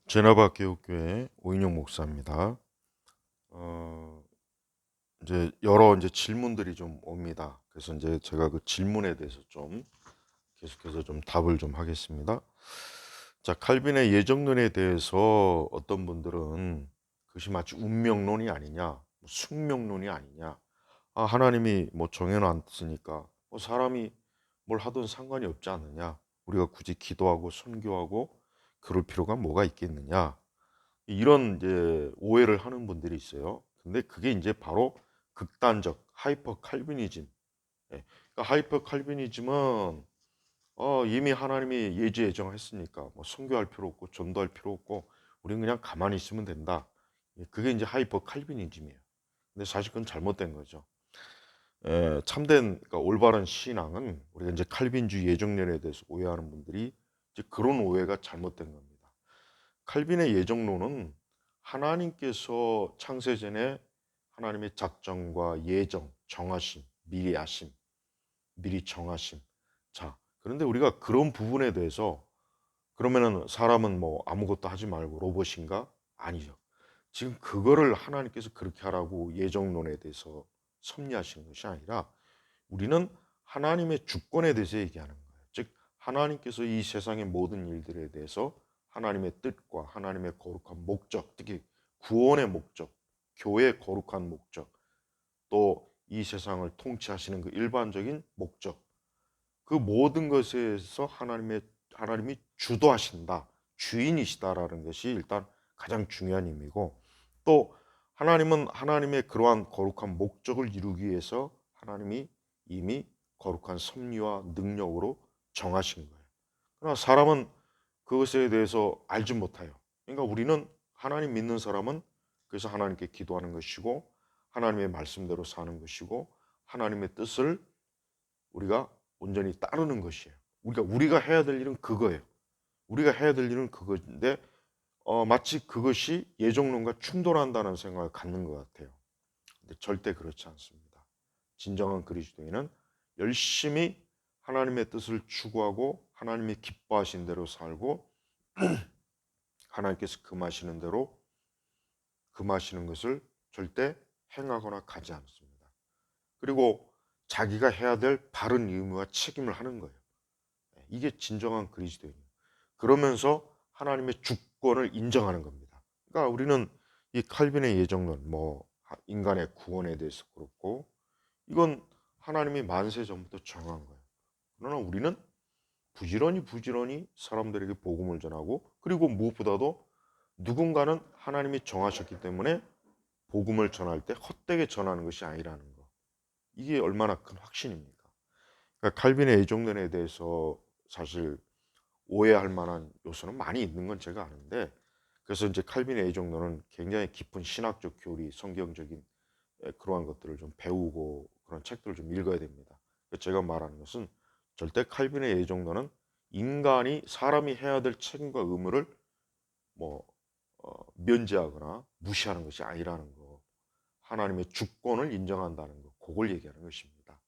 제나바 교육교회 오인영 목사입니다. 어, 이제 여러 질문들이 좀 옵니다. 그래서 이제 제가 그 질문에 대해서 좀 계속해서 좀 답을 좀 하겠습니다. 자, 칼빈의 예정론에 대해서 어떤 분들은 그것이 마치 운명론이 아니냐, 숙명론이 아니냐. 아, 하나님이 뭐 정해놨으니까 뭐 사람이 뭘 하든 상관이 없지 않느냐. 우리가 굳이 기도하고 선교하고 그럴 필요가 뭐가 있겠느냐. 이런 이제 오해를 하는 분들이 있어요. 근데 그게 이제 바로 극단적 하이퍼 칼비니즘. 예. 그러니까 하이퍼 칼비니즘은 이미 하나님이 예지 예정했으니까 뭐 선교할 필요 없고 전도할 필요 없고 우리는 그냥 가만히 있으면 된다. 예, 그게 이제 하이퍼 칼비니즘이에요. 근데 사실 그건 잘못된 거죠. 참된 그러니까 올바른 신앙은 우리가 이제 칼빈주의 예정론에 대해서 오해하는 분들이 이제 그런 오해가 잘못된 겁니다. 칼빈의 예정론은 하나님께서 창세전에 하나님의 작정과 예정, 정하심, 미리 아심, 미리 정하심. 자, 그런데 우리가 그런 부분에 대해서 그러면은 사람은 뭐 아무것도 하지 말고 로봇인가? 아니죠. 지금 그거를 하나님께서 그렇게 하라고 예정론에 대해서 섭리하시는 것이 아니라 우리는 하나님의 주권에 대해서 얘기하는 거예요. 즉 하나님께서 이 세상의 모든 일들에 대해서 하나님의 뜻과 하나님의 거룩한 목적, 특히 구원의 목적, 교회의 거룩한 목적, 또 이 세상을 통치하시는 그 일반적인 목적, 그 모든 것에서 하나님이 주도하신다, 주인이시다라는 것이 일단 가장 중요한 의미고, 또 하나님은 하나님의 그러한 거룩한 목적을 이루기 위해서 하나님이 이미 거룩한 섭리와 능력으로 정하신 거예요. 그러나 사람은 그것에 대해서 알지 못해요. 그러니까 우리는 하나님 믿는 사람은 그래서 하나님께 기도하는 것이고 하나님의 말씀대로 사는 것이고 하나님의 뜻을 우리가 온전히 따르는 것이에요. 우리가 해야 될 일은 그거예요. 우리가 해야 될 일은 그거인데 마치 그것이 예정론과 충돌한다는 생각을 갖는 것 같아요. 근데 절대 그렇지 않습니다. 진정한 그리스도인은 열심히 하나님의 뜻을 추구하고 하나님이 기뻐하신 대로 살고 하나님께서 금하시는 대로 금하시는 것을 절대 행하거나 가지 않습니다. 그리고 자기가 해야 될 바른 의무와 책임을 하는 거예요. 이게 진정한 그리스도인이에요. 그러면서 하나님의 주권을 인정하는 겁니다. 그러니까 우리는 이 칼빈의 예정론, 뭐 인간의 구원에 대해서 그렇고 이건 하나님이 만세 전부터 정한 거예요. 그러나 우리는 부지런히 사람들에게 복음을 전하고 그리고 무엇보다도 누군가는 하나님이 정하셨기 때문에 복음을 전할 때 헛되게 전하는 것이 아니라는 거. 이게 얼마나 큰 확신입니까? 그러니까 칼빈의 예정론에 대해서 사실 오해할 만한 요소는 많이 있는 건 제가 아는데 그래서 이제 칼빈의 예정론은 굉장히 깊은 신학적 교리, 성경적인 그러한 것들을 좀 배우고 그런 책들을 좀 읽어야 됩니다. 제가 말하는 것은 절대 칼빈의 예정론은 인간이 사람이 해야 될 책임과 의무를 뭐 면제하거나 무시하는 것이 아니라는 거. 하나님의 주권을 인정한다는 거. 그걸 얘기하는 것입니다.